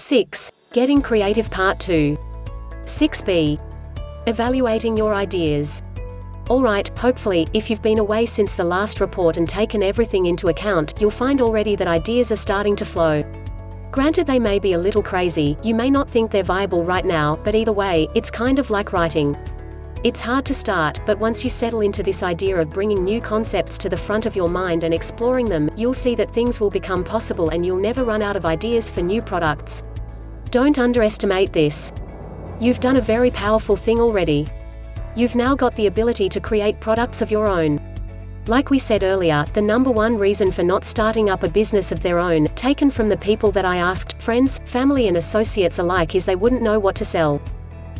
6. Getting creative Part 2. 6b. Evaluating your ideas. Alright, hopefully, if you've been away since the last report and taken everything into account, you'll find already that ideas are starting to flow. Granted, they may be a little crazy, you may not think they're viable right now, but either way, it's kind of like writing. It's hard to start, but once you settle into this idea of bringing new concepts to the front of your mind and exploring them, you'll see that things will become possible and you'll never run out of ideas for new products. Don't underestimate this. You've done a very powerful thing already. You've now got the ability to create products of your own. Like we said earlier, the number one reason for not starting up a business of their own, taken from the people that I asked, friends, family and associates alike, is they wouldn't know what to sell.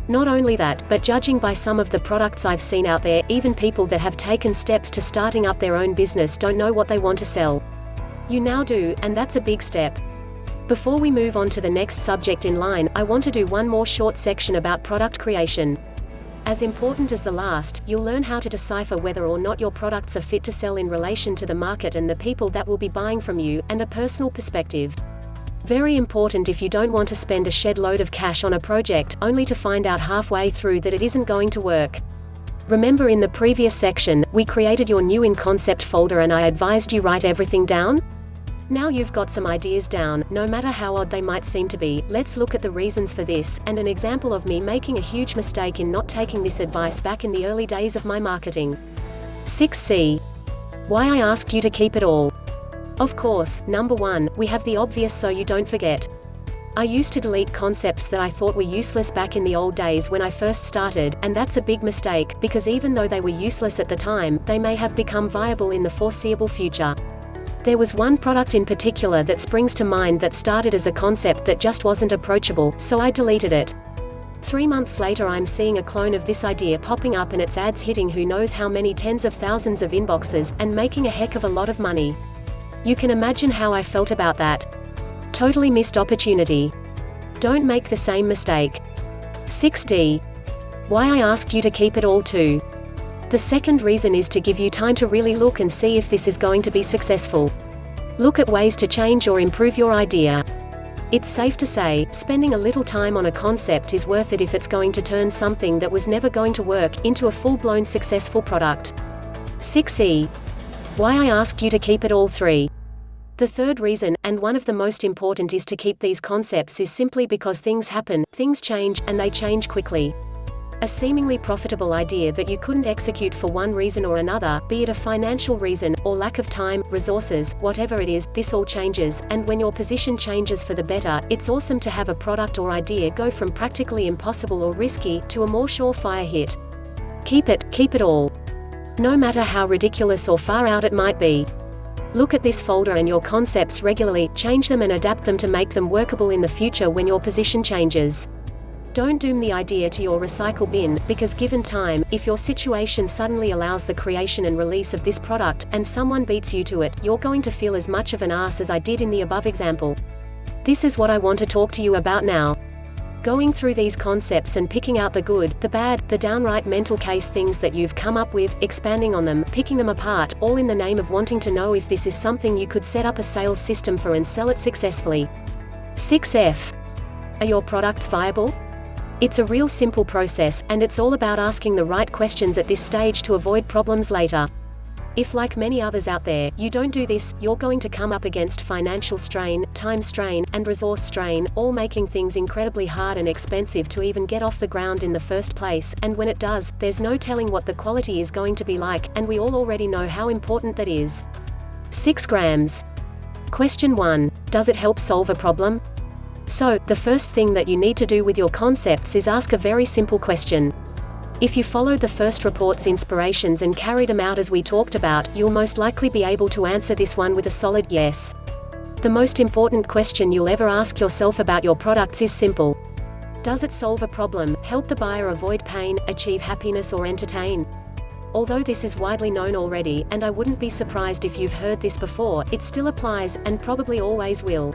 Not only that, but judging by some of the products I've seen out there, even people that have taken steps to starting up their own business don't know what they want to sell. You now do, and that's a big step. Before we move on to the next subject in line, I want to do one more short section about product creation. As important as the last, you'll learn how to decipher whether or not your products are fit to sell in relation to the market and the people that will be buying from you, and a personal perspective. Very important if you don't want to spend a shed load of cash on a project, only to find out halfway through that it isn't going to work. Remember in the previous section, we created your new in concept folder and I advised you write everything down? Now you've got some ideas down, no matter how odd they might seem to be. Let's look at the reasons for this, and an example of me making a huge mistake in not taking this advice back in the early days of my marketing. 6c. Why I asked you to keep it all. Of course, number 1, we have the obvious so you don't forget. I used to delete concepts that I thought were useless back in the old days when I first started, and that's a big mistake, because even though they were useless at the time, they may have become viable in the foreseeable future. There was one product in particular that springs to mind that started as a concept that just wasn't approachable, so I deleted it. 3 months later I'm seeing a clone of this idea popping up and its ads hitting who knows how many tens of thousands of inboxes, and making a heck of a lot of money. You can imagine how I felt about that. Totally missed opportunity. Don't make the same mistake. 6d. Why I asked you to keep it all too. The second reason is to give you time to really look and see if this is going to be successful. Look at ways to change or improve your idea. It's safe to say, spending a little time on a concept is worth it if it's going to turn something that was never going to work into a full-blown successful product. 6e. Why I asked you to keep it all 3. The third reason, and one of the most important, is to keep these concepts is simply because things happen, things change, and they change quickly. A seemingly profitable idea that you couldn't execute for one reason or another, be it a financial reason, or lack of time, resources, whatever it is, this all changes, and when your position changes for the better, it's awesome to have a product or idea go from practically impossible or risky, to a more surefire hit. Keep it all. No matter how ridiculous or far out it might be. Look at this folder and your concepts regularly, change them and adapt them to make them workable in the future when your position changes. Don't doom the idea to your recycle bin, because given time, if your situation suddenly allows the creation and release of this product, and someone beats you to it, you're going to feel as much of an ass as I did in the above example. This is what I want to talk to you about now. Going through these concepts and picking out the good, the bad, the downright mental case things that you've come up with, expanding on them, picking them apart, all in the name of wanting to know if this is something you could set up a sales system for and sell it successfully. 6f. Are your products viable? It's a real simple process, and it's all about asking the right questions at this stage to avoid problems later. If, like many others out there, you don't do this, you're going to come up against financial strain, time strain, and resource strain, all making things incredibly hard and expensive to even get off the ground in the first place, and when it does, there's no telling what the quality is going to be like, and we all already know how important that is. 6 grams. Question 1. Does it help solve a problem? So, the first thing that you need to do with your concepts is ask a very simple question. If you followed the first report's inspirations and carried them out as we talked about, you'll most likely be able to answer this one with a solid yes. The most important question you'll ever ask yourself about your products is simple. Does it solve a problem, help the buyer avoid pain, achieve happiness or entertain? Although this is widely known already, and I wouldn't be surprised if you've heard this before, it still applies, and probably always will.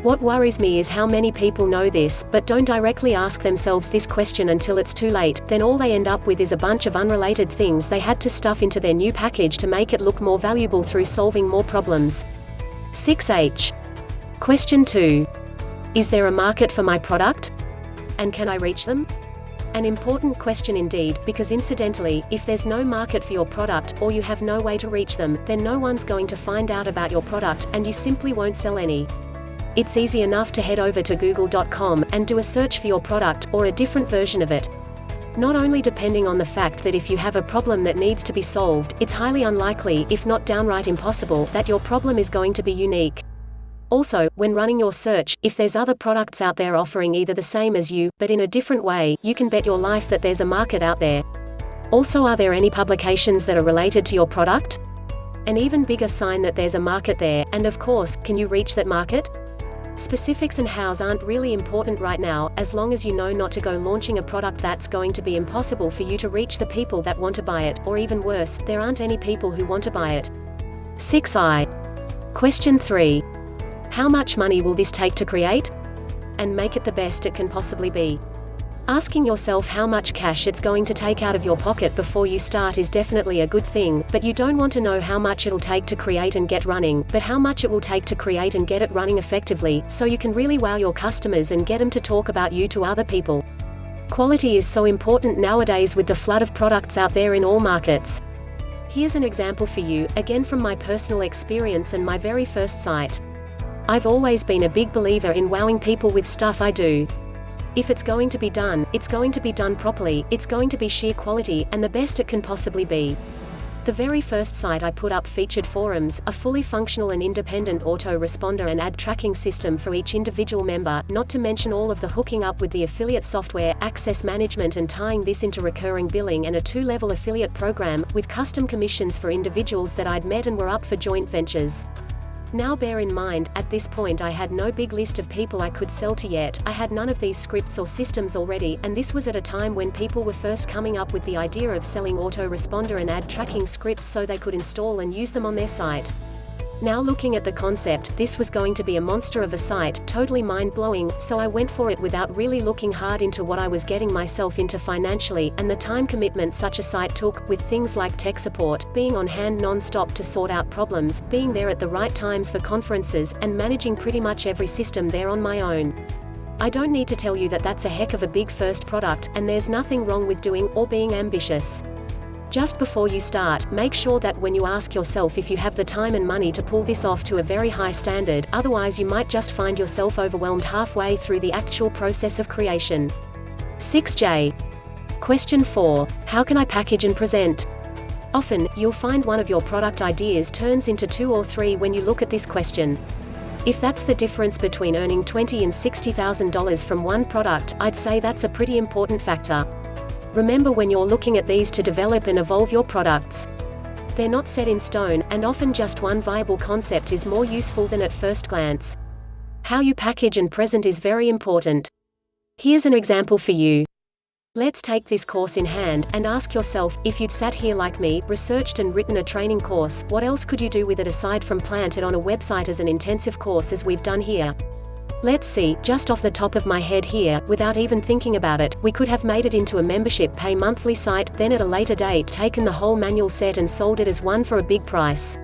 What worries me is how many people know this, but don't directly ask themselves this question until it's too late, then all they end up with is a bunch of unrelated things they had to stuff into their new package to make it look more valuable through solving more problems. 6h. Question 2. Is there a market for my product? And can I reach them? An important question indeed, because incidentally, if there's no market for your product, or you have no way to reach them, then no one's going to find out about your product, and you simply won't sell any. It's easy enough to head over to google.com and do a search for your product, or a different version of it. Not only depending on the fact that if you have a problem that needs to be solved, it's highly unlikely, if not downright impossible, that your problem is going to be unique. Also, when running your search, if there's other products out there offering either the same as you, but in a different way, you can bet your life that there's a market out there. Also, are there any publications that are related to your product? An even bigger sign that there's a market there, and of course, can you reach that market? Specifics and hows aren't really important right now, as long as you know not to go launching a product that's going to be impossible for you to reach the people that want to buy it, or even worse, there aren't any people who want to buy it. 6i. Question 3. How much money will this take to create and make it the best it can possibly be? Asking yourself how much cash it's going to take out of your pocket before you start is definitely a good thing, but you don't want to know how much it'll take to create and get running, but how much it will take to create and get it running effectively, so you can really wow your customers and get them to talk about you to other people. Quality is so important nowadays with the flood of products out there in all markets. Here's an example for you, again from my personal experience and my very first site. I've always been a big believer in wowing people with stuff I do. If it's going to be done, it's going to be done properly, it's going to be sheer quality, and the best it can possibly be. The very first site I put up featured forums, a fully functional and independent autoresponder and ad tracking system for each individual member, not to mention all of the hooking up with the affiliate software, access management and tying this into recurring billing, and a 2-level affiliate program, with custom commissions for individuals that I'd met and were up for joint ventures. Now bear in mind, at this point I had no big list of people I could sell to yet, I had none of these scripts or systems already, and this was at a time when people were first coming up with the idea of selling autoresponder and ad tracking scripts so they could install and use them on their site. Now looking at the concept, this was going to be a monster of a site, totally mind-blowing, so I went for it without really looking hard into what I was getting myself into financially, and the time commitment such a site took, with things like tech support, being on hand non-stop to sort out problems, being there at the right times for conferences, and managing pretty much every system there on my own. I don't need to tell you that that's a heck of a big first product, and there's nothing wrong with doing, or being ambitious. Just before you start, make sure that when you ask yourself if you have the time and money to pull this off to a very high standard, otherwise you might just find yourself overwhelmed halfway through the actual process of creation. 6j. Question 4. How can I package and present? Often, you'll find one of your product ideas turns into 2 or 3 when you look at this question. If that's the difference between earning $20,000 and $60,000 from one product, I'd say that's a pretty important factor. Remember when you're looking at these to develop and evolve your products. They're not set in stone, and often just one viable concept is more useful than at first glance. How you package and present is very important. Here's an example for you. Let's take this course in hand, and ask yourself, if you'd sat here like me, researched and written a training course, what else could you do with it aside from plant it on a website as an intensive course as we've done here? Let's see, just off the top of my head here, without even thinking about it, we could have made it into a membership pay monthly site, then at a later date taken the whole manual set and sold it as one for a big price.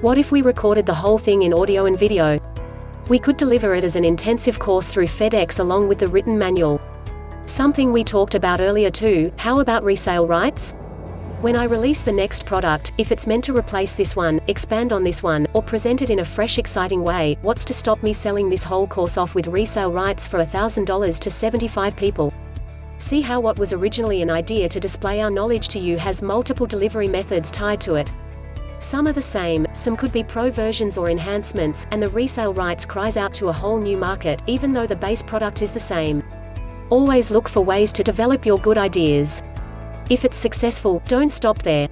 What if we recorded the whole thing in audio and video? We could deliver it as an intensive course through FedEx along with the written manual. Something we talked about earlier too, how about resale rights? When I release the next product, if it's meant to replace this one, expand on this one, or present it in a fresh exciting way, what's to stop me selling this whole course off with resale rights for $1,000 to 75 people? See how what was originally an idea to display our knowledge to you has multiple delivery methods tied to it. Some are the same, some could be pro versions or enhancements, and the resale rights cries out to a whole new market, even though the base product is the same. Always look for ways to develop your good ideas. If it's successful, don't stop there.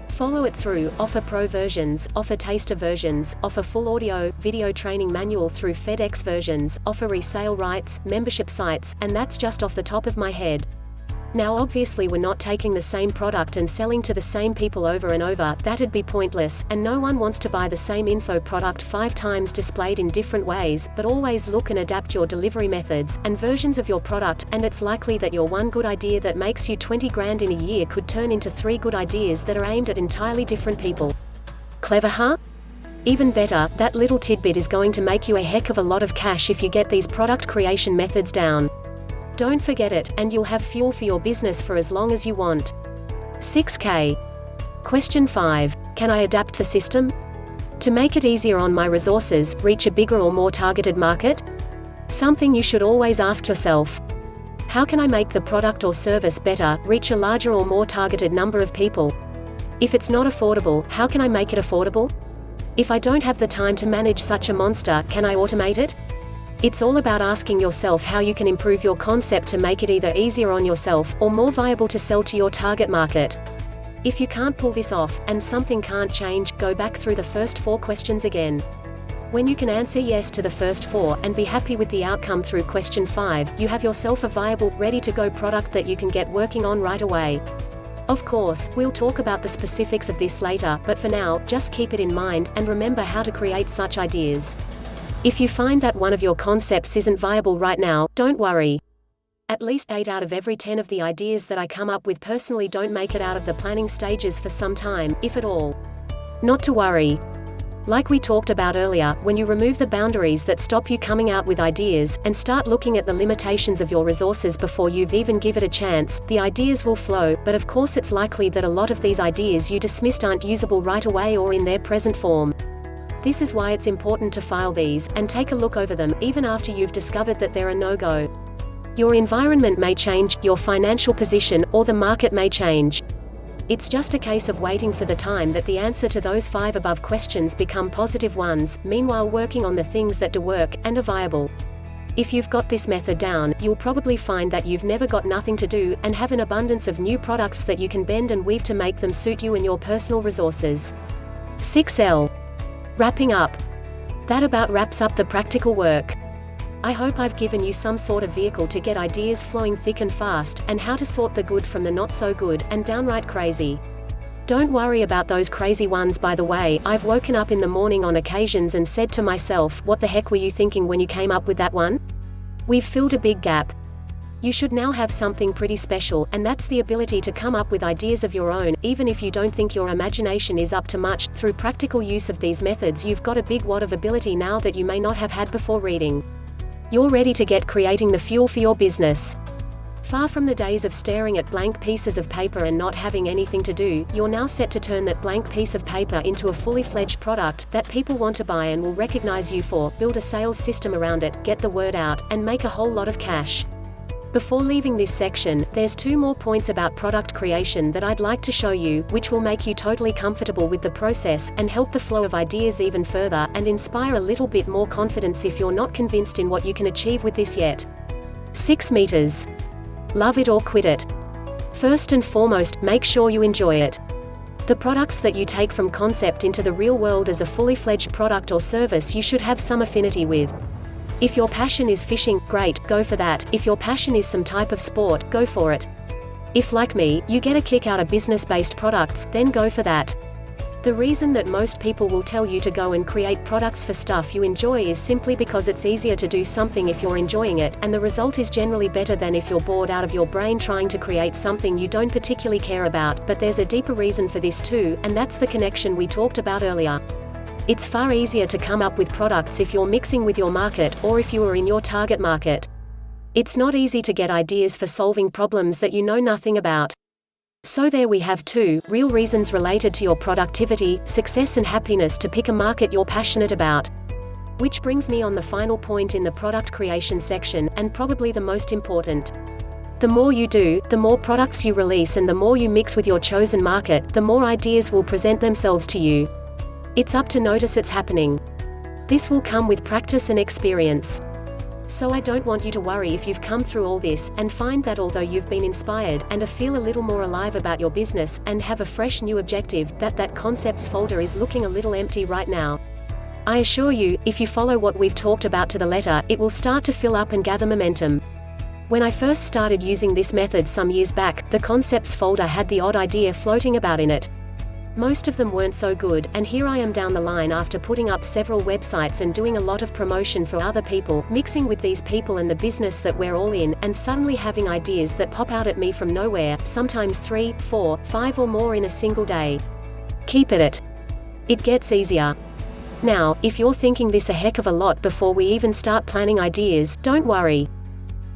Follow it through, offer pro versions, offer taster versions, offer full audio, video training manual through FedEx versions, offer resale rights, membership sites, and that's just off the top of my head. Now obviously we're not taking the same product and selling to the same people over and over, that'd be pointless, and no one wants to buy the same info product 5 times displayed in different ways, but always look and adapt your delivery methods, and versions of your product, and it's likely that your one good idea that makes you 20 grand in a year could turn into 3 good ideas that are aimed at entirely different people. Clever, huh? Even better, that little tidbit is going to make you a heck of a lot of cash if you get these product creation methods down. Don't forget it, and you'll have fuel for your business for as long as you want. 6K. Question 5. Can I adapt the system? To make it easier on my resources, reach a bigger or more targeted market? Something you should always ask yourself. How can I make the product or service better, reach a larger or more targeted number of people? If it's not affordable, how can I make it affordable? If I don't have the time to manage such a monster, can I automate it? It's all about asking yourself how you can improve your concept to make it either easier on yourself, or more viable to sell to your target market. If you can't pull this off, and something can't change, go back through the first 4 questions again. When you can answer yes to the first 4, and be happy with the outcome through question 5, you have yourself a viable, ready-to-go product that you can get working on right away. Of course, we'll talk about the specifics of this later, but for now, just keep it in mind, and remember how to create such ideas. If you find that one of your concepts isn't viable right now, don't worry. At least 8 out of every 10 of the ideas that I come up with personally don't make it out of the planning stages for some time, if at all. Not to worry. Like we talked about earlier, when you remove the boundaries that stop you coming out with ideas, and start looking at the limitations of your resources before you've even given it a chance, the ideas will flow, but of course it's likely that a lot of these ideas you dismissed aren't usable right away or in their present form. This is why it's important to file these, and take a look over them, even after you've discovered that they're a no-go. Your environment may change, your financial position, or the market may change. It's just a case of waiting for the time that the answer to those 5 above questions become positive ones, meanwhile working on the things that do work, and are viable. If you've got this method down, you'll probably find that you've never got nothing to do, and have an abundance of new products that you can bend and weave to make them suit you and your personal resources. 6L. Wrapping up. That about wraps up the practical work. I hope I've given you some sort of vehicle to get ideas flowing thick and fast, and how to sort the good from the not so good, and downright crazy. Don't worry about those crazy ones, by the way. I've woken up in the morning on occasions and said to myself, what the heck were you thinking when you came up with that one? We've filled a big gap. You should now have something pretty special, and that's the ability to come up with ideas of your own, even if you don't think your imagination is up to much. Through practical use of these methods, you've got a big wad of ability now that you may not have had before reading. You're ready to get creating the fuel for your business. Far from the days of staring at blank pieces of paper and not having anything to do, you're now set to turn that blank piece of paper into a fully fledged product that people want to buy and will recognize you for, build a sales system around it, get the word out, and make a whole lot of cash. Before leaving this section, there's 2 more points about product creation that I'd like to show you, which will make you totally comfortable with the process, and help the flow of ideas even further, and inspire a little bit more confidence if you're not convinced in what you can achieve with this yet. 6 meters. Love it or quit it. First and foremost, make sure you enjoy it. The products that you take from concept into the real world as a fully fledged product or service you should have some affinity with. If your passion is fishing, great, go for that. If your passion is some type of sport, go for it. If, like me, you get a kick out of business-based products, then go for that. The reason that most people will tell you to go and create products for stuff you enjoy is simply because it's easier to do something if you're enjoying it, and the result is generally better than if you're bored out of your brain trying to create something you don't particularly care about. But there's a deeper reason for this too, and that's the connection we talked about earlier. It's far easier to come up with products if you're mixing with your market, or if you are in your target market. It's not easy to get ideas for solving problems that you know nothing about. So there we have 2 real reasons related to your productivity, success and happiness to pick a market you're passionate about. Which brings me on the final point in the product creation section, and probably the most important. The more you do, the more products you release, and the more you mix with your chosen market, the more ideas will present themselves to you. It's up to notice it's happening. This will come with practice and experience. So I don't want you to worry if you've come through all this, and find that although you've been inspired, and feel a little more alive about your business, and have a fresh new objective, that concepts folder is looking a little empty right now. I assure you, if you follow what we've talked about to the letter, it will start to fill up and gather momentum. When I first started using this method some years back, the concepts folder had the odd idea floating about in it. Most of them weren't so good, and here I am down the line after putting up several websites and doing a lot of promotion for other people, mixing with these people and the business that we're all in, and suddenly having ideas that pop out at me from nowhere, sometimes 3, 4, 5 or more in a single day. Keep at it. It gets easier. Now, if you're thinking this a heck of a lot before we even start planning ideas, don't worry.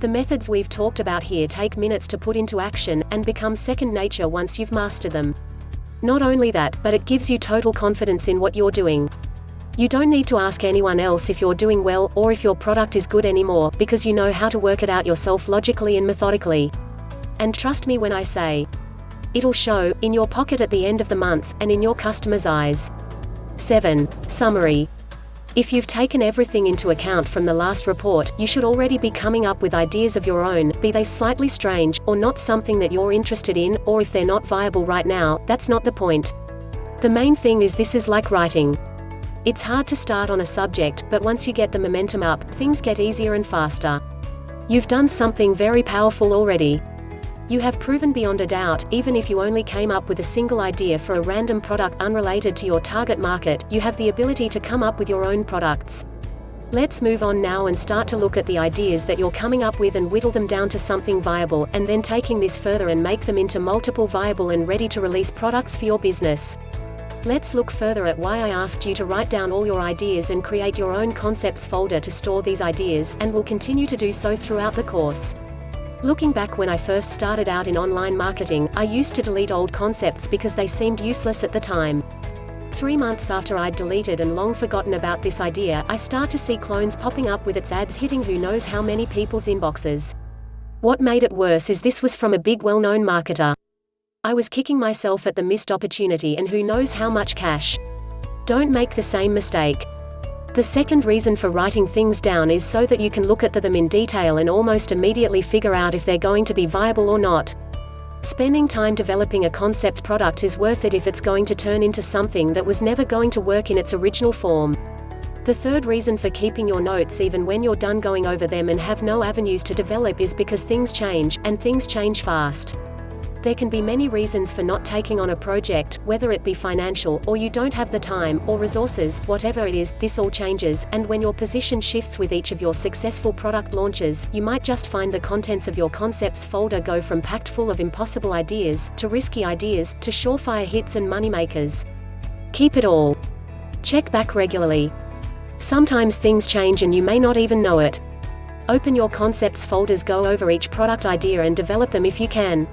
The methods we've talked about here take minutes to put into action, and become second nature once you've mastered them. Not only that, but it gives you total confidence in what you're doing. You don't need to ask anyone else if you're doing well, or if your product is good anymore, because you know how to work it out yourself logically and methodically. And trust me when I say, it'll show, in your pocket at the end of the month, and in your customers' eyes. 7. Summary. If you've taken everything into account from the last report, you should already be coming up with ideas of your own, be they slightly strange, or not something that you're interested in, or if they're not viable right now, that's not the point. The main thing is this is like writing. It's hard to start on a subject, but once you get the momentum up, things get easier and faster. You've done something very powerful already. You have proven beyond a doubt, even if you only came up with a single idea for a random product unrelated to your target market, you have the ability to come up with your own products. Let's move on now and start to look at the ideas that you're coming up with and whittle them down to something viable, and then taking this further and make them into multiple viable and ready-to-release products for your business. Let's look further at why I asked you to write down all your ideas and create your own concepts folder to store these ideas, and will continue to do so throughout the course. Looking back, when I first started out in online marketing, I used to delete old concepts because they seemed useless at the time. 3 months after I'd deleted and long forgotten about this idea, I start to see clones popping up with its ads hitting who knows how many people's inboxes. What made it worse is this was from a big well-known marketer. I was kicking myself at the missed opportunity and who knows how much cash. Don't make the same mistake. The second reason for writing things down is so that you can look at them in detail and almost immediately figure out if they're going to be viable or not. Spending time developing a concept product is worth it if it's going to turn into something that was never going to work in its original form. The third reason for keeping your notes even when you're done going over them and have no avenues to develop is because things change, and things change fast. There can be many reasons for not taking on a project, whether it be financial, or you don't have the time, or resources, whatever it is, this all changes, and when your position shifts with each of your successful product launches, you might just find the contents of your concepts folder go from packed full of impossible ideas, to risky ideas, to surefire hits and moneymakers. Keep it all. Check back regularly. Sometimes things change and you may not even know it. Open your concepts folders, go over each product idea and develop them if you can.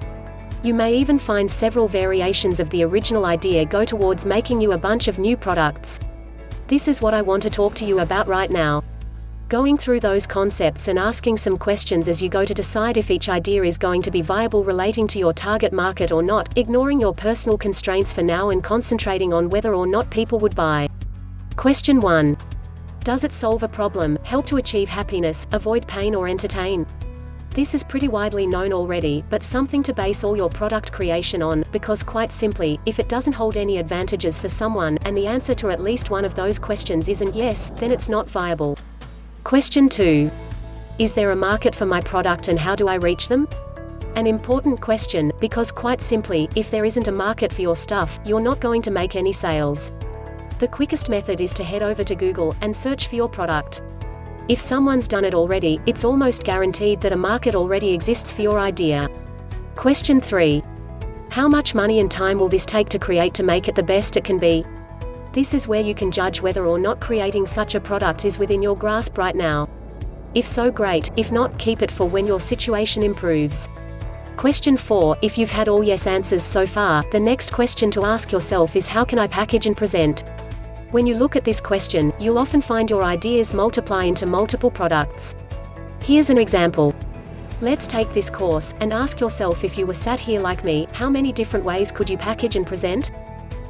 You may even find several variations of the original idea go towards making you a bunch of new products. This is what I want to talk to you about right now. Going through those concepts and asking some questions as you go to decide if each idea is going to be viable relating to your target market or not, ignoring your personal constraints for now and concentrating on whether or not people would buy. Question 1. Does it solve a problem, help to achieve happiness, avoid pain or entertain? This is pretty widely known already, but something to base all your product creation on, because quite simply, if it doesn't hold any advantages for someone, and the answer to at least one of those questions isn't yes, then it's not viable. Question 2. Is there a market for my product and how do I reach them? An important question, because quite simply, if there isn't a market for your stuff, you're not going to make any sales. The quickest method is to head over to Google and search for your product. If someone's done it already, it's almost guaranteed that a market already exists for your idea. Question 3. How much money and time will this take to create to make it the best it can be? This is where you can judge whether or not creating such a product is within your grasp right now. If so, great; if not, keep it for when your situation improves. Question 4. If you've had all yes answers so far, the next question to ask yourself is how can I package and present? When you look at this question, you'll often find your ideas multiply into multiple products. Here's an example. Let's take this course, and ask yourself, if you were sat here like me, how many different ways could you package and present?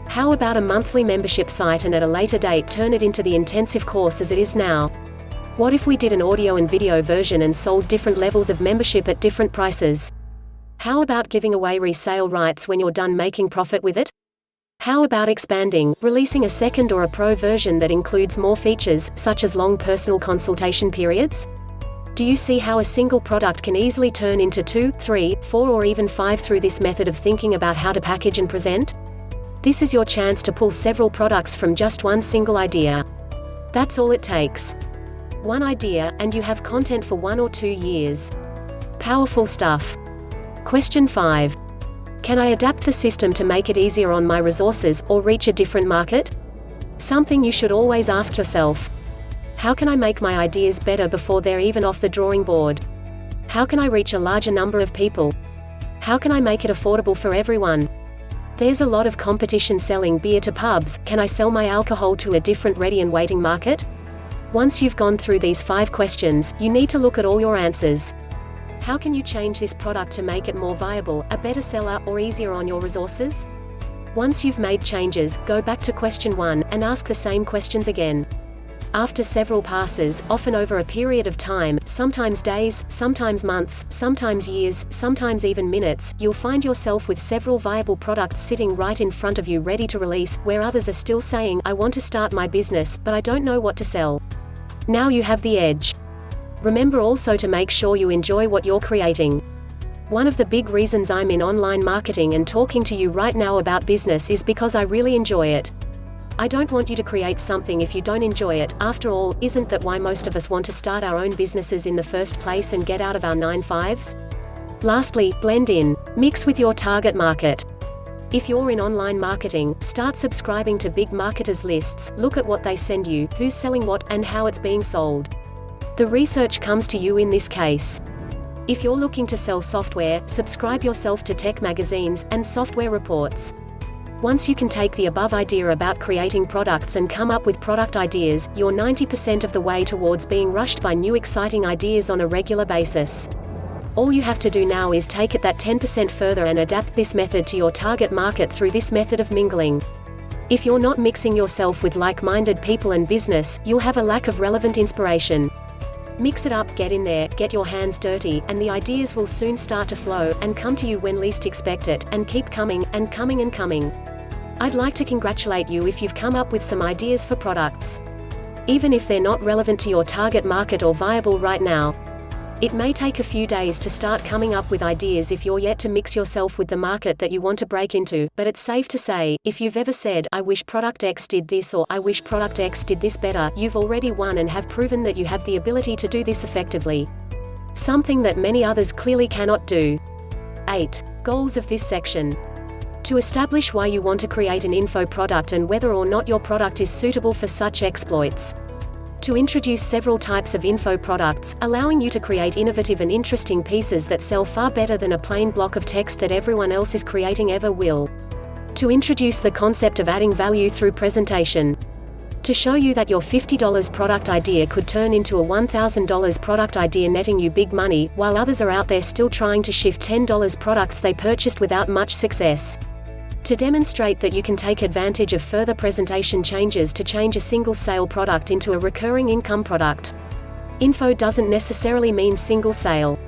How about a monthly membership site and at a later date turn it into the intensive course as it is now? What if we did an audio and video version and sold different levels of membership at different prices? How about giving away resale rights when you're done making profit with it? How about expanding, releasing a second or a pro version that includes more features, such as long personal consultation periods? Do you see how a single product can easily turn into 2, 3, 4 or even 5 through this method of thinking about how to package and present? This is your chance to pull several products from just one single idea. That's all it takes. One idea, and you have content for 1 or 2 years. Powerful stuff. Question 5. Can I adapt the system to make it easier on my resources, or reach a different market? Something you should always ask yourself. How can I make my ideas better before they're even off the drawing board? How can I reach a larger number of people? How can I make it affordable for everyone? There's a lot of competition selling beer to pubs. Can I sell my alcohol to a different ready and waiting market? Once you've gone through these 5 questions, you need to look at all your answers. How can you change this product to make it more viable, a better seller, or easier on your resources? Once you've made changes, go back to question 1, and ask the same questions again. After several passes, often over a period of time, sometimes days, sometimes months, sometimes years, sometimes even minutes, you'll find yourself with several viable products sitting right in front of you ready to release, where others are still saying, I want to start my business, but I don't know what to sell. Now you have the edge. Remember also to make sure you enjoy what you're creating. One of the big reasons I'm in online marketing and talking to you right now about business is because I really enjoy it. I don't want you to create something if you don't enjoy it. After all, isn't that why most of us want to start our own businesses in the first place and get out of our 9-to-5s? Lastly, blend in. Mix with your target market. If you're in online marketing, start subscribing to big marketers' lists, look at what they send you, who's selling what, and how it's being sold. The research comes to you in this case. If you're looking to sell software, subscribe yourself to tech magazines and software reports. Once you can take the above idea about creating products and come up with product ideas, you're 90% of the way towards being rushed by new exciting ideas on a regular basis. All you have to do now is take it that 10% further and adapt this method to your target market through this method of mingling. If you're not mixing yourself with like-minded people and business, you'll have a lack of relevant inspiration. Mix it up, get in there, get your hands dirty, and the ideas will soon start to flow, and come to you when least expect it, and keep coming, and coming and coming. I'd like to congratulate you if you've come up with some ideas for products. Even if they're not relevant to your target market or viable right now. It may take a few days to start coming up with ideas if you're yet to mix yourself with the market that you want to break into, but it's safe to say, if you've ever said, I wish product X did this or I wish product X did this better, you've already won and have proven that you have the ability to do this effectively. Something that many others clearly cannot do. 8. Goals of this section. To establish why you want to create an info product and whether or not your product is suitable for such exploits. To introduce several types of info products, allowing you to create innovative and interesting pieces that sell far better than a plain block of text that everyone else is creating ever will. To introduce the concept of adding value through presentation. To show you that your $50 product idea could turn into a $1,000 product idea netting you big money, while others are out there still trying to shift $10 products they purchased without much success. To demonstrate that you can take advantage of further presentation changes to change a single sale product into a recurring income product. Info doesn't necessarily mean single sale.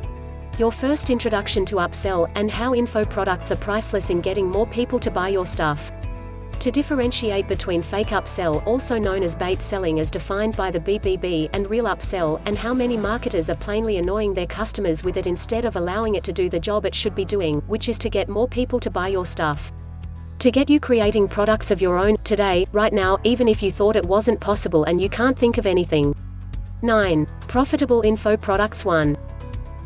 Your first introduction to upsell, and how info products are priceless in getting more people to buy your stuff. To differentiate between fake upsell, also known as bait selling as defined by the BBB, and real upsell, and how many marketers are plainly annoying their customers with it instead of allowing it to do the job it should be doing, which is to get more people to buy your stuff. To get you creating products of your own, today, right now, even if you thought it wasn't possible and you can't think of anything. 9. Profitable Info Products 1.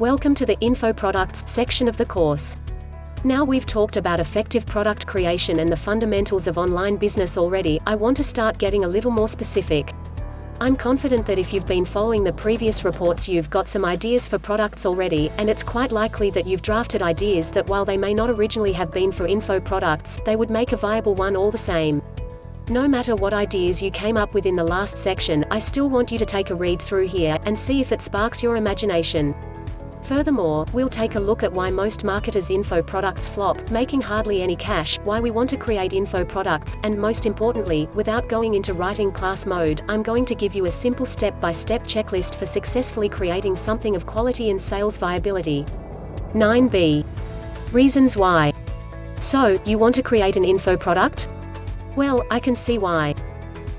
Welcome to the Info Products section of the course. Now we've talked about effective product creation and the fundamentals of online business already, I want to start getting a little more specific. I'm confident that if you've been following the previous reports you've got some ideas for products already, and it's quite likely that you've drafted ideas that while they may not originally have been for info products, they would make a viable one all the same. No matter what ideas you came up with in the last section, I still want you to take a read through here, and see if it sparks your imagination. Furthermore, we'll take a look at why most marketers' info products flop, making hardly any cash, why we want to create info products, and most importantly, without going into writing class mode, I'm going to give you a simple step-by-step checklist for successfully creating something of quality and sales viability. 9b. Reasons why. So, you want to create an info product? Well, I can see why.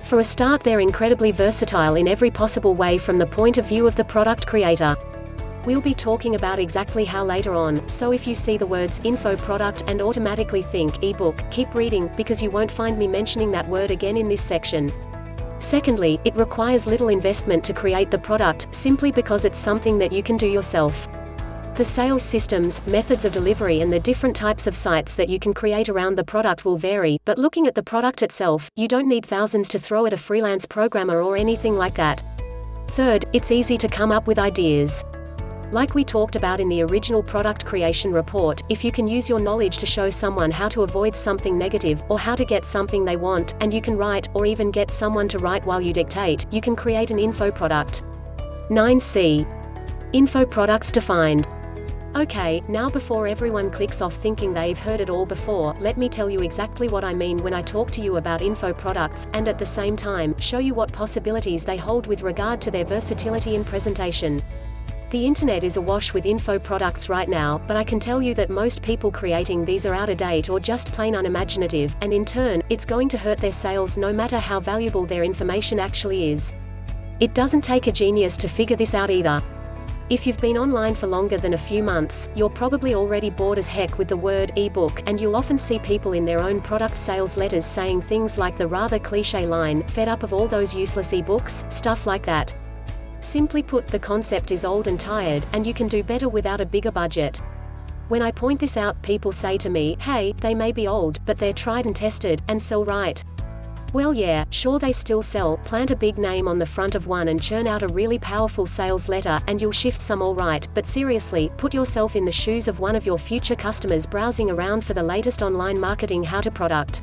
For a start, they're incredibly versatile in every possible way from the point of view of the product creator. We'll be talking about exactly how later on, so if you see the words info product and automatically think ebook, keep reading, because you won't find me mentioning that word again in this section. Secondly, it requires little investment to create the product, simply because it's something that you can do yourself. The sales systems, methods of delivery and the different types of sites that you can create around the product will vary, but looking at the product itself, you don't need thousands to throw at a freelance programmer or anything like that. Third, it's easy to come up with ideas. Like we talked about in the original product creation report, if you can use your knowledge to show someone how to avoid something negative, or how to get something they want, and you can write, or even get someone to write while you dictate, you can create an info product. 9C. Info products defined. Okay, now before everyone clicks off thinking they've heard it all before, let me tell you exactly what I mean when I talk to you about info products, and at the same time, show you what possibilities they hold with regard to their versatility and presentation. The internet is awash with info products right now, but I can tell you that most people creating these are out of date or just plain unimaginative, and in turn, it's going to hurt their sales no matter how valuable their information actually is. It doesn't take a genius to figure this out either. If you've been online for longer than a few months, you're probably already bored as heck with the word e-book, and you'll often see people in their own product sales letters saying things like the rather cliché line, "Fed up of all those useless e-books," stuff like that. Simply put, the concept is old and tired, and you can do better without a bigger budget. When I point this out, people say to me, "Hey, they may be old, but they're tried and tested, and sell right." Well yeah, sure they still sell. Plant a big name on the front of one and churn out a really powerful sales letter, and you'll shift some alright, but seriously, put yourself in the shoes of one of your future customers browsing around for the latest online marketing how-to product.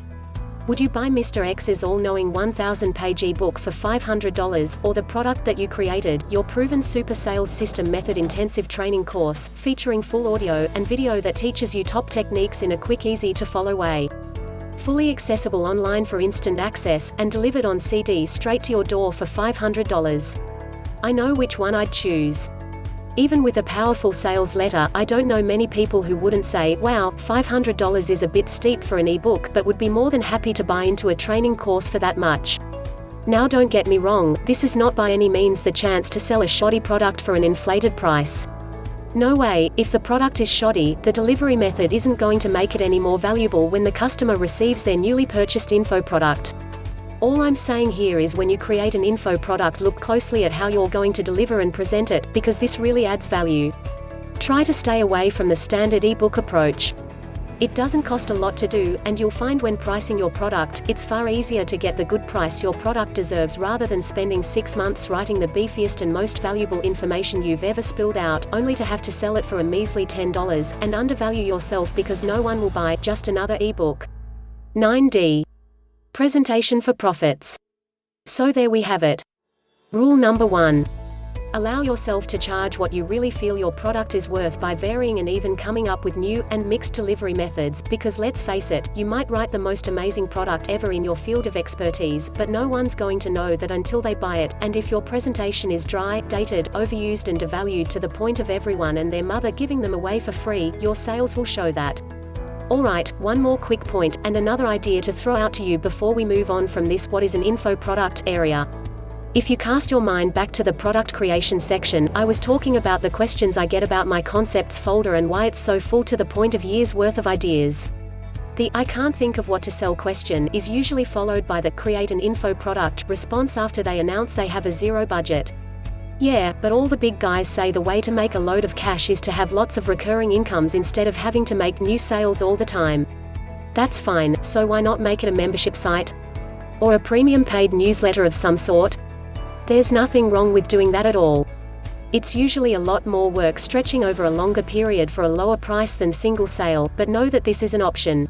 Would you buy Mr. X's all-knowing 1,000-page e-book for $500, or the product that you created, your proven super sales system method intensive training course, featuring full audio and video that teaches you top techniques in a quick, easy-to-follow way? Fully accessible online for instant access, and delivered on CD straight to your door for $500. I know which one I'd choose. Even with a powerful sales letter, I don't know many people who wouldn't say, "Wow, $500 is a bit steep for an e-book," but would be more than happy to buy into a training course for that much. Now don't get me wrong, this is not by any means the chance to sell a shoddy product for an inflated price. No way, if the product is shoddy, the delivery method isn't going to make it any more valuable when the customer receives their newly purchased info product. All I'm saying here is when you create an info product, look closely at how you're going to deliver and present it, because this really adds value. Try to stay away from the standard ebook approach. It doesn't cost a lot to do, and you'll find when pricing your product, it's far easier to get the good price your product deserves rather than spending 6 months writing the beefiest and most valuable information you've ever spilled out, only to have to sell it for a measly $10, and undervalue yourself because no one will buy just another ebook. 9D. Presentation for profits. So there we have it. Rule number 1. Allow yourself to charge what you really feel your product is worth by varying and even coming up with new and mixed delivery methods, because let's face it, you might write the most amazing product ever in your field of expertise, but no one's going to know that until they buy it, and if your presentation is dry, dated, overused and devalued to the point of everyone and their mother giving them away for free, your sales will show that. Alright, one more quick point, and another idea to throw out to you before we move on from this what is an info product area. If you cast your mind back to the product creation section, I was talking about the questions I get about my concepts folder and why it's so full to the point of years worth of ideas. The "I can't think of what to sell" question is usually followed by the "create an info product" response after they announce they have a zero budget. Yeah, but all the big guys say the way to make a load of cash is to have lots of recurring incomes instead of having to make new sales all the time. That's fine, so why not make it a membership site? Or a premium paid newsletter of some sort? There's nothing wrong with doing that at all. It's usually a lot more work stretching over a longer period for a lower price than single sale, but know that this is an option.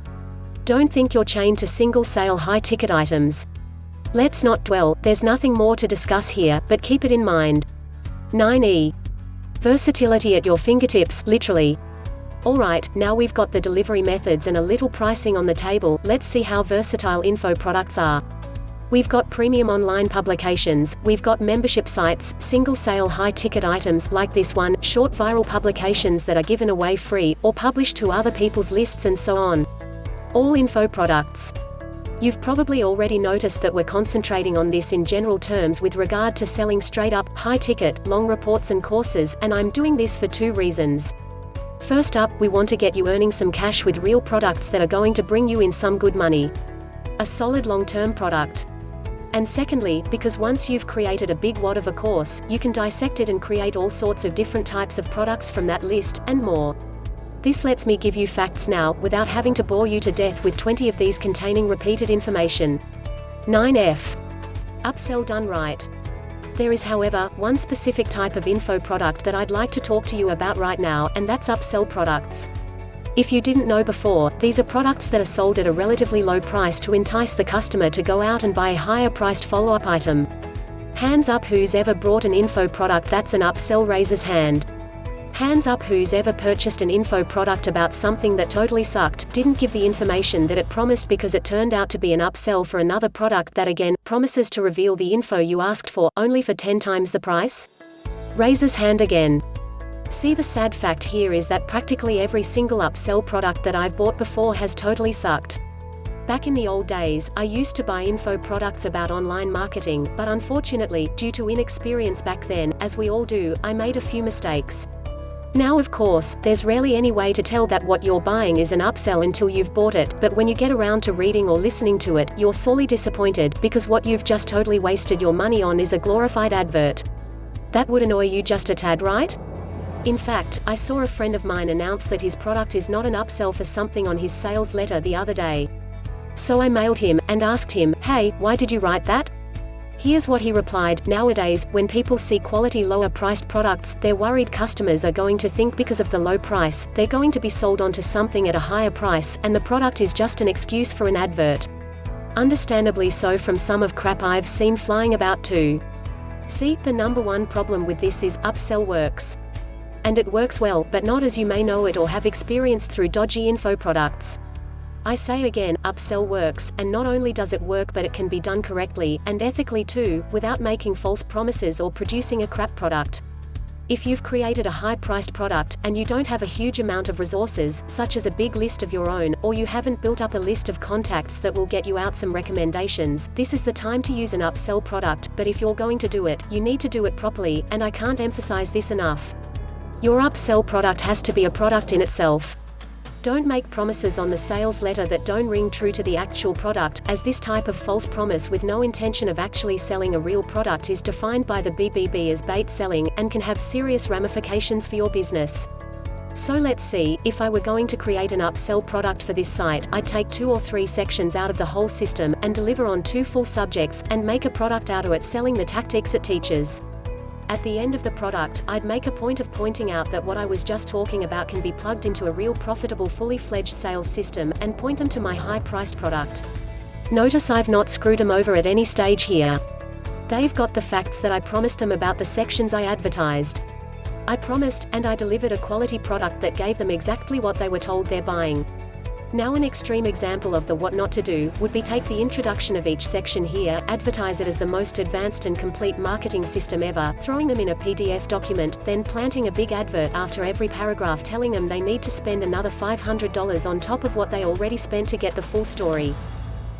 Don't think you're chained to single sale high-ticket items. Let's not dwell, there's nothing more to discuss here, but keep it in mind. 9E. Versatility at your fingertips, literally. Alright, now we've got the delivery methods and a little pricing on the table, let's see how versatile info products are. We've got premium online publications, we've got membership sites, single sale high-ticket items like this one, short viral publications that are given away free, or published to other people's lists and so on. All info products. You've probably already noticed that we're concentrating on this in general terms with regard to selling straight-up, high-ticket, long reports and courses, and I'm doing this for 2 reasons. First up, we want to get you earning some cash with real products that are going to bring you in some good money. A solid long-term product. And secondly, because once you've created a big wad of a course, you can dissect it and create all sorts of different types of products from that list, and more. This lets me give you facts now, without having to bore you to death with 20 of these containing repeated information. 9F. Upsell done right. There is, however, one specific type of info product that I'd like to talk to you about right now, and that's upsell products. If you didn't know before, these are products that are sold at a relatively low price to entice the customer to go out and buy a higher priced follow-up item. Hands up who's ever bought an info product that's an upsell, raises hand. Hands up who's ever purchased an info product about something that totally sucked, didn't give the information that it promised because it turned out to be an upsell for another product that again, promises to reveal the info you asked for, only for 10 times the price? Raises hand again. See, the sad fact here is that practically every single upsell product that I've bought before has totally sucked. Back in the old days, I used to buy info products about online marketing, but unfortunately, due to inexperience back then, as we all do, I made a few mistakes. Now of course, there's rarely any way to tell that what you're buying is an upsell until you've bought it, but when you get around to reading or listening to it, you're sorely disappointed, because what you've just totally wasted your money on is a glorified advert. That would annoy you just a tad, right? In fact, I saw a friend of mine announce that his product is not an upsell for something on his sales letter the other day. So I mailed him, and asked him, "Hey, why did you write that?" Here's what he replied: "Nowadays, when people see quality lower priced products, they're worried customers are going to think because of the low price, they're going to be sold onto something at a higher price, and the product is just an excuse for an advert." Understandably so, from some of crap I've seen flying about too. See, the number one problem with this is, upsell works. And it works well, but not as you may know it or have experienced through dodgy info products. I say again, upsell works, and not only does it work, but it can be done correctly, and ethically too, without making false promises or producing a crap product. If you've created a high-priced product, and you don't have a huge amount of resources, such as a big list of your own, or you haven't built up a list of contacts that will get you out some recommendations, this is the time to use an upsell product, but if you're going to do it, you need to do it properly, and I can't emphasize this enough. Your upsell product has to be a product in itself. Don't make promises on the sales letter that don't ring true to the actual product, as this type of false promise with no intention of actually selling a real product is defined by the BBB as bait selling, and can have serious ramifications for your business. So let's see, if I were going to create an upsell product for this site, I'd take 2 or 3 sections out of the whole system, and deliver on 2 full subjects, and make a product out of it selling the tactics it teaches. At the end of the product, I'd make a point of pointing out that what I was just talking about can be plugged into a real profitable fully fledged sales system, and point them to my high-priced product. Notice I've not screwed them over at any stage here. They've got the facts that I promised them about the sections I advertised. I promised, and I delivered a quality product that gave them exactly what they were told they're buying. Now an extreme example of the what not to do, would be take the introduction of each section here, advertise it as the most advanced and complete marketing system ever, throwing them in a PDF document, then planting a big advert after every paragraph telling them they need to spend another $500 on top of what they already spent to get the full story.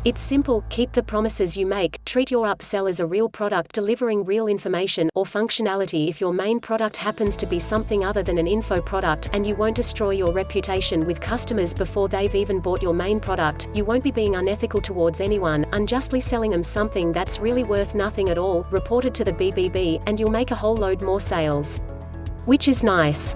It's simple, keep the promises you make, treat your upsell as a real product delivering real information or functionality. If your main product happens to be something other than an info product, and you won't destroy your reputation with customers before they've even bought your main product, you won't be being unethical towards anyone, unjustly selling them something that's really worth nothing at all, reported to the BBB, and you'll make a whole load more sales. Which is nice.